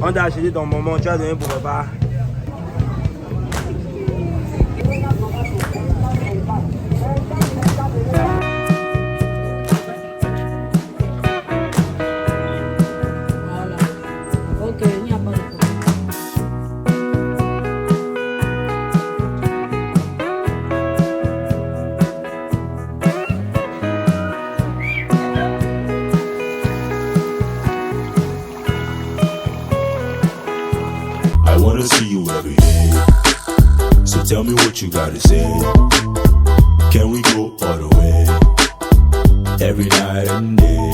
On t'a acheté ton moment, tu as donné pour repas. Voilà. Ok, il n'y a pas de problème. I wanna see you every day. So tell me what you gotta say. Can we go all the way? Every night and day.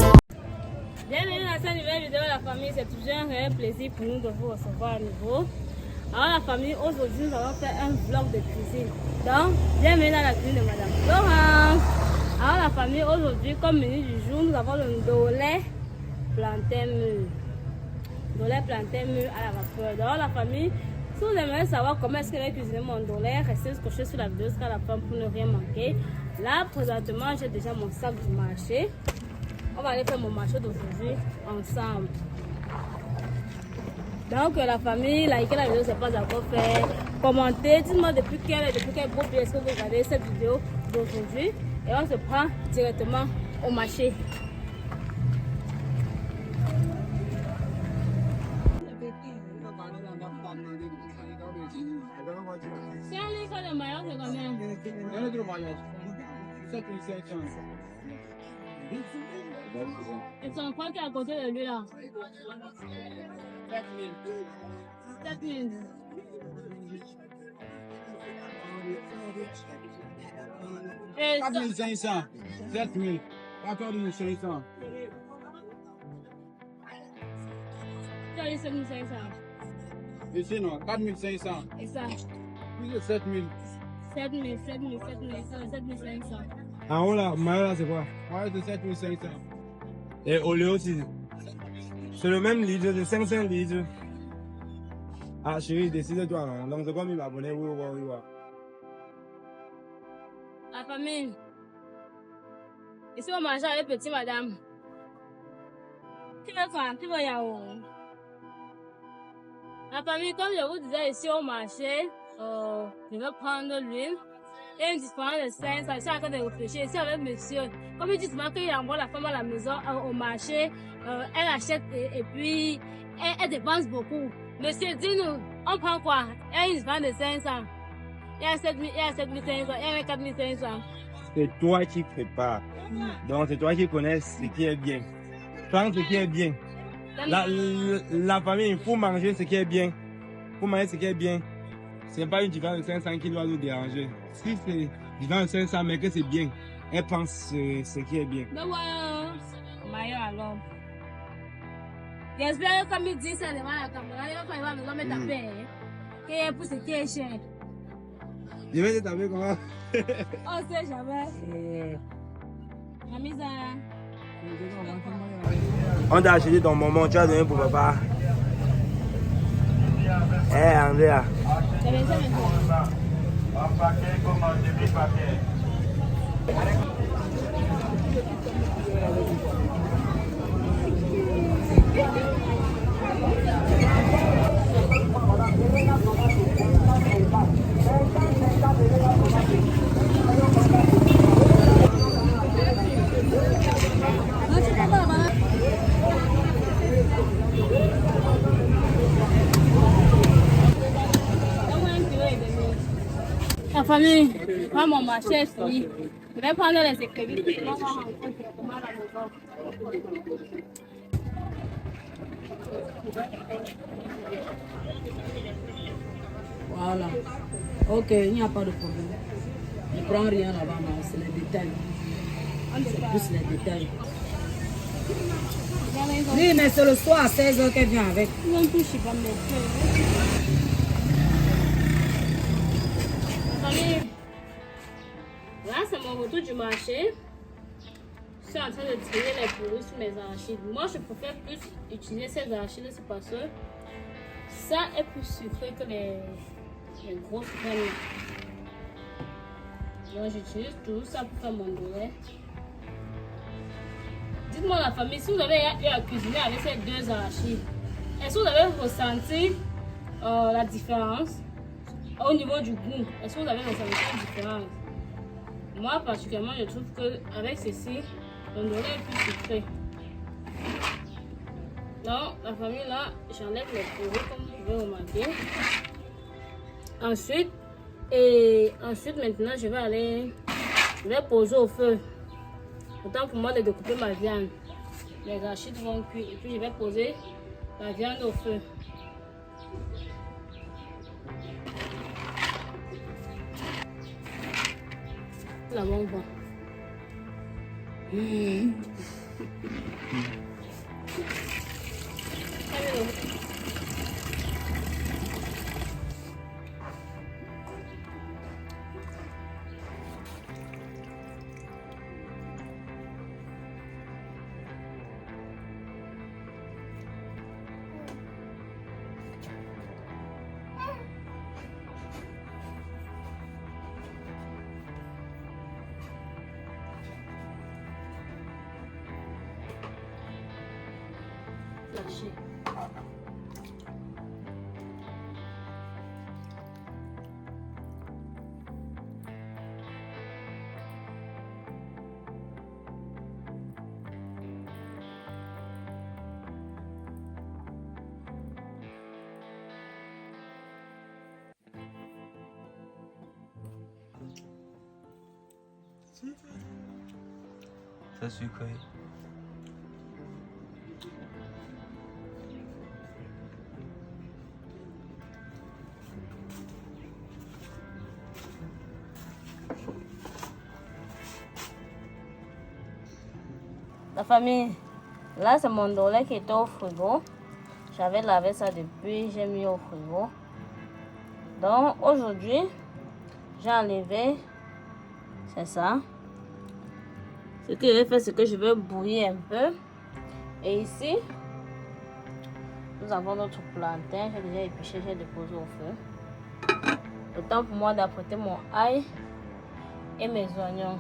Bienvenue dans cette nouvelle vidéo la famille, c'est toujours un réel plaisir pour nous de vous recevoir à nouveau. Alors la famille, aujourd'hui nous allons faire un vlog de cuisine. Donc, bienvenue dans la cuisine de Madame Florence. Alors la famille, aujourd'hui comme menu du jour, nous avons le ndolé plantain mûr. Ndolé plantain mûr à la vapeur. Donc la famille, si vous aimeriez savoir comment est-ce que j'ai cuisiné mon ndolé, restez scotché sur la vidéo jusqu'à la fin pour ne rien manquer. Là, présentement, j'ai déjà mon sac du marché. On va aller faire mon marché d'aujourd'hui ensemble. Donc la famille, likez la vidéo, c'est pas encore fait. Commentez, dites-moi depuis quel groupe est-ce que vous regardez cette vidéo d'aujourd'hui. Et on se prend directement au marché. C'est un litre de maillot, c'est combien? Et son quoi qui est à côté de lui là? 7 000. Et 4 500, 7 000, 14 500. tu as dit 7 500. Ici non, 4 500. Et ça? Plus de 7 000. 7 000, 7 000, 7 000, 7 500. En haut là, maillot là, c'est quoi? Ouais, de 7 500. Et au lieu aussi. C'est le même litre, de 500 litres. Ah chérie, décide-toi. Hein. Donc c'est comme il m'a abonné, oui. La famille. Ici on mange avec petit madame. Qui veut quoi? Qui veut yaourt? La famille, comme je vous disais ici au marché, je vais prendre l'huile. Et une différence de 500, je suis en train de réfléchir ici avec monsieur. Comme il dit souvent qu'il envoie la femme à la maison, au marché, elle achète et puis elle dépense beaucoup. Monsieur, dis-nous, on prend quoi? Il y a une différence de 500. Il y a 7 500, il y a 4 500. C'est toi qui prépares. Donc c'est toi qui connais ce qui est bien. Prends ce qui est bien. La famille, il faut manger ce qui est bien. Il faut manger ce qui est bien. Ce n'est pas une différence de 500 qui doit nous déranger. Si c'est une différence de 500 mais que c'est bien, elle pense ce qui est bien. Mais voilà, maillot alors. J'espère que comme il dit ça devant la caméra, il va me mettre à paix. Et pour ce qui est cher. Je vais te taper comment? On sait jamais. La mise à... On t'a acheté ton moment, tu as donné pour repas. Eh Andrea. C'est bien ça maintenant. Un paquet comme un demi-paquet. La famille, moi mon marché est fini. Je vais prendre les écrits. On va rentrer directement à la maison. Voilà. Ok, il n'y a pas de problème. Ne prends rien là-bas, mais c'est les détails. C'est plus les détails. Oui, mais c'est le soir à 16h qu'elle vient avec. Non plus, je suis pas médecin. Famille, là c'est mon retour du marché. Je suis en train de trier les produits sur mes arachides. Moi, je préfère plus utiliser ces arachides, c'est parce que ça est plus sucré que les grosses graines. Donc, j'utilise tout ça pour faire mon ndolé. Dites-moi la famille, si vous avez eu à cuisiner avec ces deux arachides, Est-ce que vous avez ressenti la différence au niveau du goût? Est-ce que vous avez ressenti la différence? Moi, particulièrement, je trouve qu'avec ceci, l'ondolé est plus sucré. Donc, la famille là, j'enlève les purées comme vous pouvez remarquer. Ensuite, maintenant, je vais poser au feu. Autant pour moi de découper ma viande. Les arachides vont cuire et puis je vais poser la viande au feu. La bonne va. Lâcher. C'est sucré. La famille, là c'est mon dolé qui était au frigo. J'avais lavé ça depuis, j'ai mis au frigo. Donc aujourd'hui, j'ai enlevé, c'est ça. Ce que je vais faire, c'est que je vais bouillir un peu. Et ici, nous avons notre plantain. J'ai déjà épluché, j'ai déposé au feu. Le temps pour moi d'apprêter mon ail et mes oignons.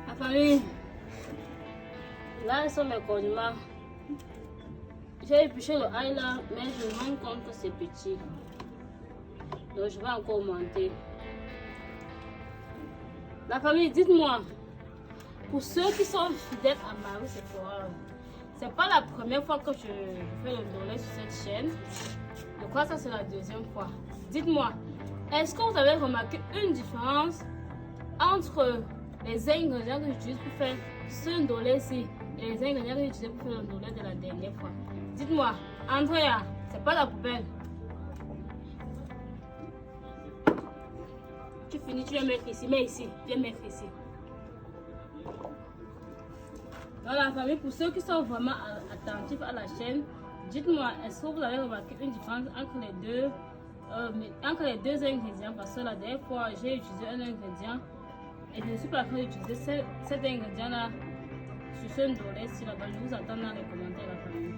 La famille, là sont mes condiments. J'ai épluché le ail là, mais je me rends compte que c'est petit. Donc je vais encore augmenter. La famille, dites-moi, pour ceux qui sont fidèles à Marie Sephora, c'est pas la première fois que je fais le dolé sur cette chaîne. Je crois que ça c'est la deuxième fois. Dites-moi, est-ce que vous avez remarqué une différence entre les ingrédients que j'utilise pour faire ce dolé-ci et les ingrédients que j'ai utilisés pour faire le dolé de la dernière fois? Dites-moi, Andrea, c'est pas la poubelle. Tu finis, tu viens mettre ici, mets ici, viens mettre ici. Dans la famille, pour ceux qui sont vraiment attentifs à la chaîne, dites-moi, est-ce que vous avez remarqué une différence entre les deux ingrédients? Parce que la dernière fois, j'ai utilisé un ingrédient et je ne suis pas en train d'utiliser cet ingrédient-là sur ce dolé-ci. Je vous attends dans les commentaires, la famille.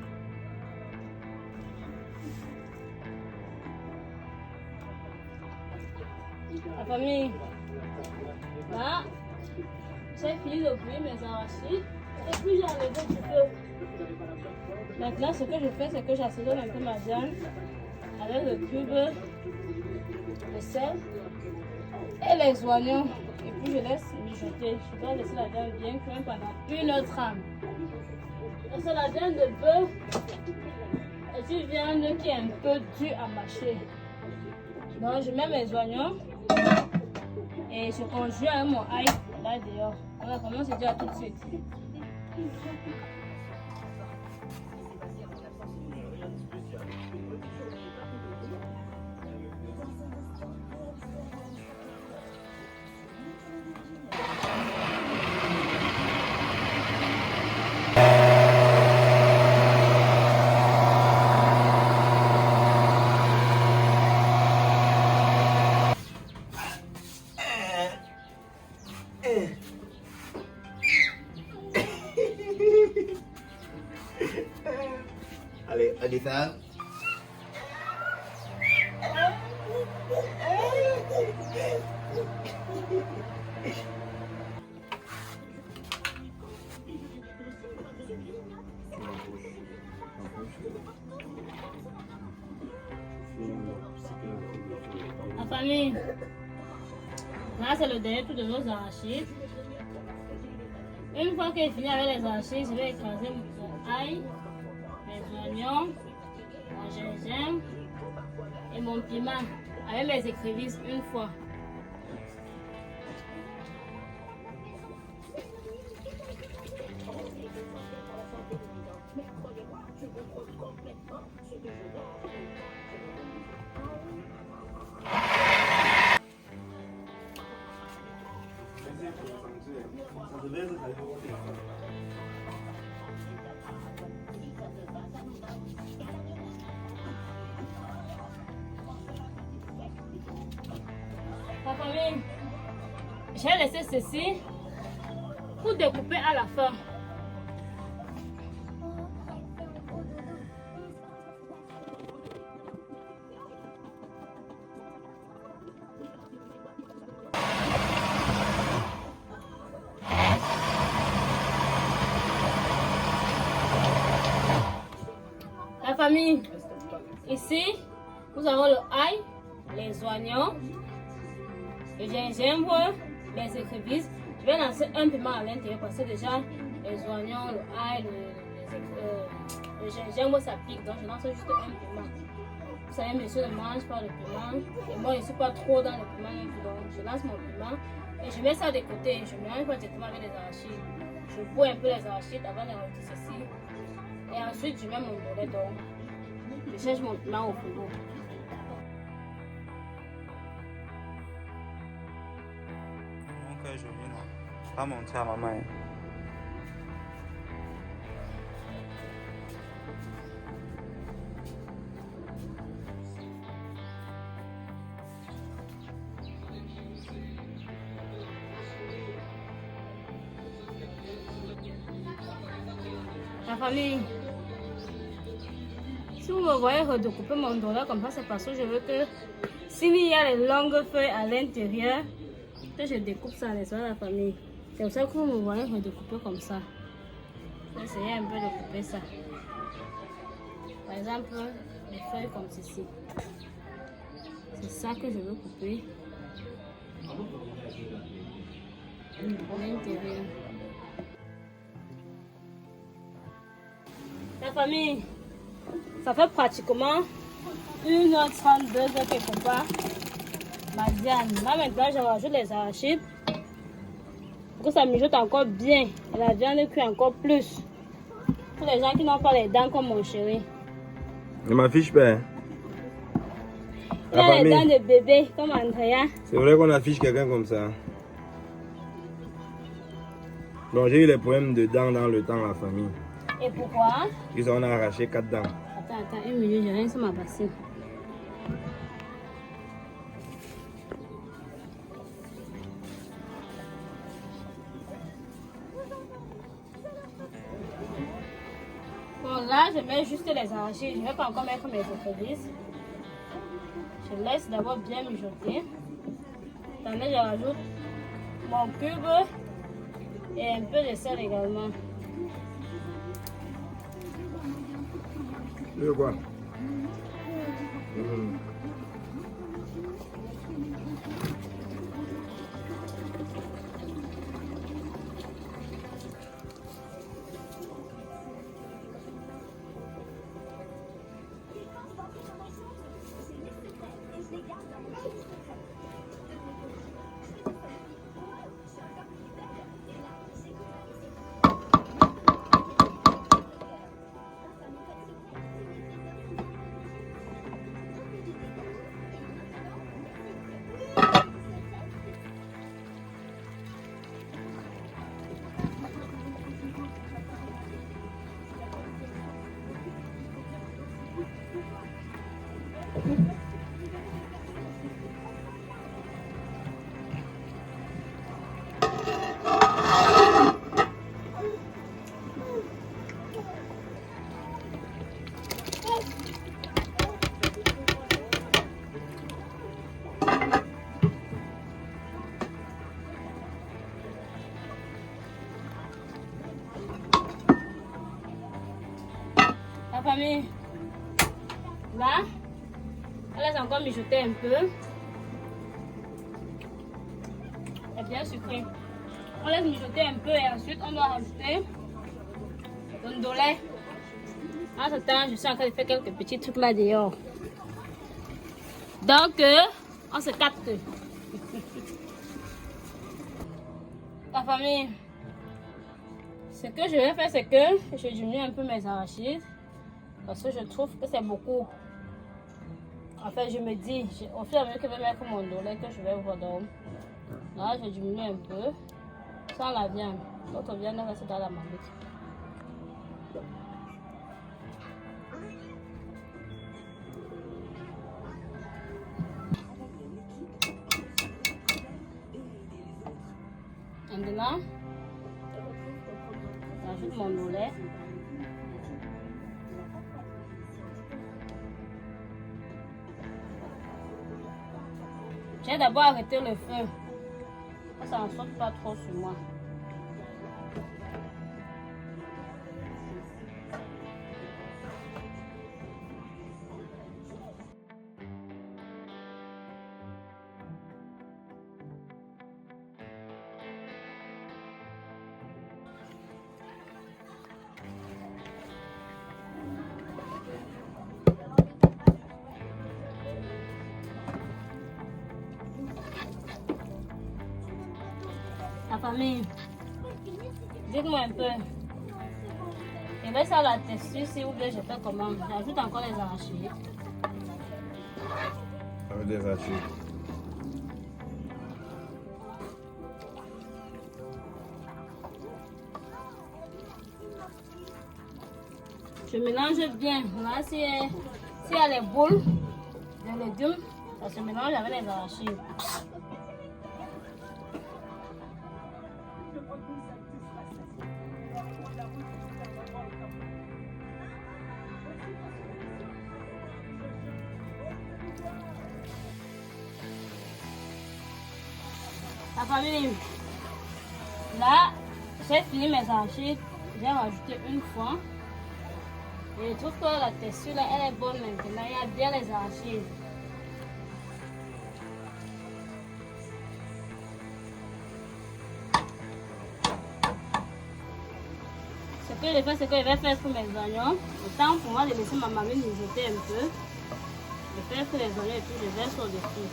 La famille, là, j'ai fini de bouillir mes arachides et puis j'ai enlevé du feu. Maintenant, ce que je fais, c'est que j'assaisonne un peu ma viande avec le cube, le sel et les oignons. Et puis je laisse mijoter. Je dois laisser la viande bien cuire pendant 1h30. Parce que la viande de bœuf est une viande qui est un peu dure à mâcher. Donc je mets mes oignons et je conjugue avec mon ail là dehors. On va commencer déjà tout de suite. Allez, Anissa. La famille, là c'est le dernier tour de nos arachides. Une fois que j'ai fini avec les arachides, je vais écraser mon ail, mes oignons, mon gingembre et mon piment avec mes écrevisses une fois. La famille, j'ai laissé ceci pour découper à la fin. La famille, ici, nous avons le ail, les oignons, le gingembre, les écrevisses. Je vais lancer un piment à l'intérieur parce que déjà les oignons, le ail, le gingembre ça pique, donc je lance juste un piment. Vous savez, monsieur ne mange pas le piment et moi je ne suis pas trop dans le piment, donc je lance mon piment et je mets ça de côté. Je ne mélange pas directement avec les arachides. Je bois un peu les arachides avant de rajouter ceci et ensuite je mets mon bolet, donc je cherche mon piment au frigo. Je viens pas monter à maman. La famille, si vous me voyez redécouper mon dollar comme ça, c'est parce que je veux que s'il y a les longues feuilles à l'intérieur, que je découpe ça, les soins de la famille. C'est pour ça que vous me voyez redécouper comme ça. Je vais essayer un peu de couper ça. Par exemple, des feuilles comme ceci. C'est ça que je veux couper. À l'intérieur. La famille, ça fait pratiquement 1h30, 2h quelque part. Ma viande. Là maintenant, je rajoute les arachides pour que ça mijote encore bien et la viande cuit encore plus. Pour les gens qui n'ont pas les dents comme mon chéri. Ne m'affiche pas. Il a les dents de bébé comme Andrea. C'est vrai qu'on affiche quelqu'un comme ça. Donc j'ai eu les problèmes de dents dans le temps, la famille. Et pourquoi? Ils ont arraché 4 dents. Attends, une minute, je viens sur ma bassine. Bon, là, je mets juste les arachides. Je ne vais pas encore mettre mes écrevisses. Je laisse d'abord bien mijoter. Attendez, je rajoute mon cube et un peu de sel également. Le quoi? famille, là, on laisse encore mijoter un peu. C'est bien sucré. On laisse mijoter un peu et ensuite on doit rajouter le ndolé. En ce temps, je suis en train de faire quelques petits trucs là dehors. Donc, on se capte. La famille, ce que je vais faire, c'est que je diminue un peu mes arachides parce que je trouve que c'est beaucoup. En fait, je me dis, au fur et à mesure que je vais mettre mon ndolé, que je vais voir donc. Là, je diminue un peu sans la viande. L'autre viande reste dans la marmite. Maintenant, j'ajoute mon ndolé. J'ai d'abord arrêté le feu. Ça ne saute pas trop sur moi. La famille, dites-moi un peu. Je vais faire la texture si vous voulez, je fais comment? J'ajoute encore les arachides. Avec des arachides. Je mélange bien. Là, s'il y a les boules de légumes, ça se mélange avec les arachides. La famille, là, j'ai fini mes arachides, j'ai rajouté une fois. Et je trouve que la texture là, elle est bonne maintenant, il y a bien les arachides. Ce que je fais, c'est que je vais faire pour mes oignons. Le temps pour moi de laisser ma mamie mijoter un peu. Je fais pour les oignons et puis je verse au-dessus.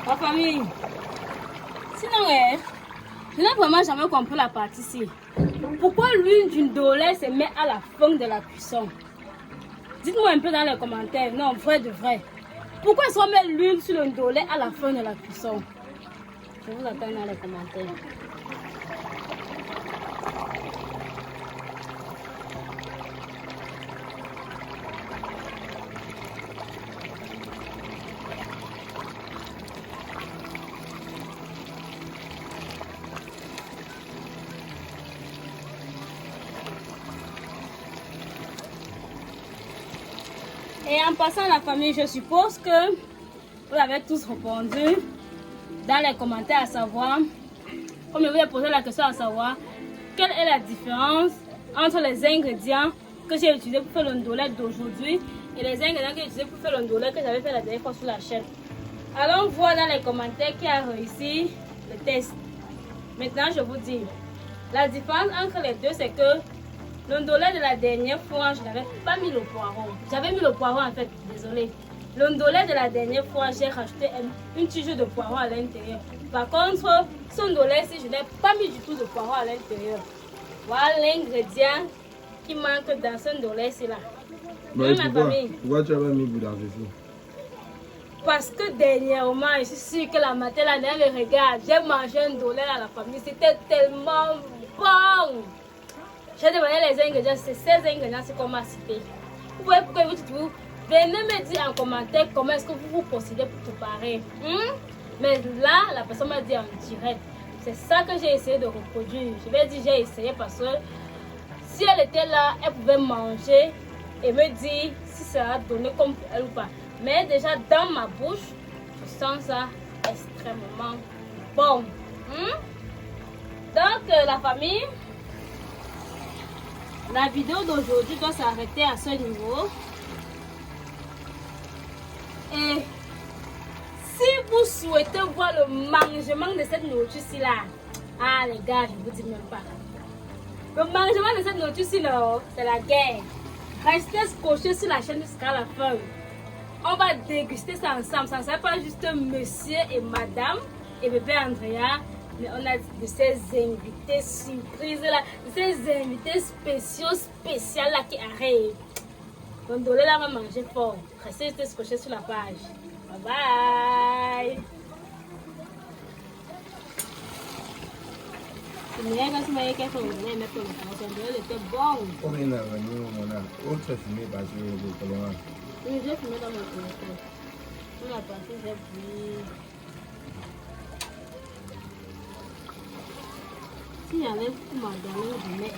La famille, sinon, je n'ai vraiment jamais compris la partie-ci. Pourquoi l'huile du ndolé se met à la fin de la cuisson? Dites-moi un peu dans les commentaires, non, vrai de vrai. Pourquoi est-ce qu'on met l'huile sur le ndolé à la fin de la cuisson? Je vous attends dans les commentaires. Et en passant à la famille, je suppose que vous avez tous répondu dans les commentaires à savoir, comme je vous ai posé la question à savoir, quelle est la différence entre les ingrédients que j'ai utilisés pour faire le ndolé d'aujourd'hui et les ingrédients que j'ai utilisés pour faire le ndolé que j'avais fait la dernière fois sur la chaîne. Allons voir dans les commentaires qui a réussi le test. Maintenant, je vous dis, la différence entre les deux, c'est que le ndolé de la dernière fois, je n'avais pas mis le poireau. J'avais mis le poireau en fait, désolé. Le ndolé de la dernière fois, j'ai rajouté une tige de poireau à l'intérieur. Par contre, ce ndolé-ci, je n'ai pas mis du tout de poireau à l'intérieur. Voilà l'ingrédient qui manque dans ce ndolé-ci là. Pourquoi tu n'as pas mis boudin ceci? Parce que dernièrement, je suis sûre que la matin, là, elle me regarde. J'ai mangé un dollar à la famille. C'était tellement bon. J'ai demandé les ingrédients. C'est 16 ingrédients, c'est qu'on m'a cité. Vous voyez pourquoi vous venez me dire en commentaire comment est-ce que vous vous procédez pour préparer. Mais là, la personne m'a dit en direct. C'est ça que j'ai essayé de reproduire. Je vais dire j'ai essayé parce que si elle était là, elle pouvait manger et me dire si ça a donné comme elle ou pas. Mais déjà dans ma bouche, je sens ça extrêmement bon. Donc la famille, la vidéo d'aujourd'hui doit s'arrêter à ce niveau. Et si vous souhaitez voir le mangement de cette nourriture-ci là, ah les gars, je vous dis même pas. Le mangement de cette nourriture-ci là, c'est la guerre. Restez scotchés sur la chaîne jusqu'à la fin. On va déguster ça ensemble. Ça ne sera pas juste monsieur et madame et bébé Andrea, mais on a de ces invités surprises là, de ces invités spéciaux là qui arrivent. Donc Dolé là va manger fort. Restez scotchés sur la page. Bye bye. Il y a un peu de temps, il était bon. On est là, on a autre fumée parce que le colorant. Oui, j'ai fumé dans mon téléphone. On a passé, j'ai pris. Si j'enlève tout ma gamme, je mets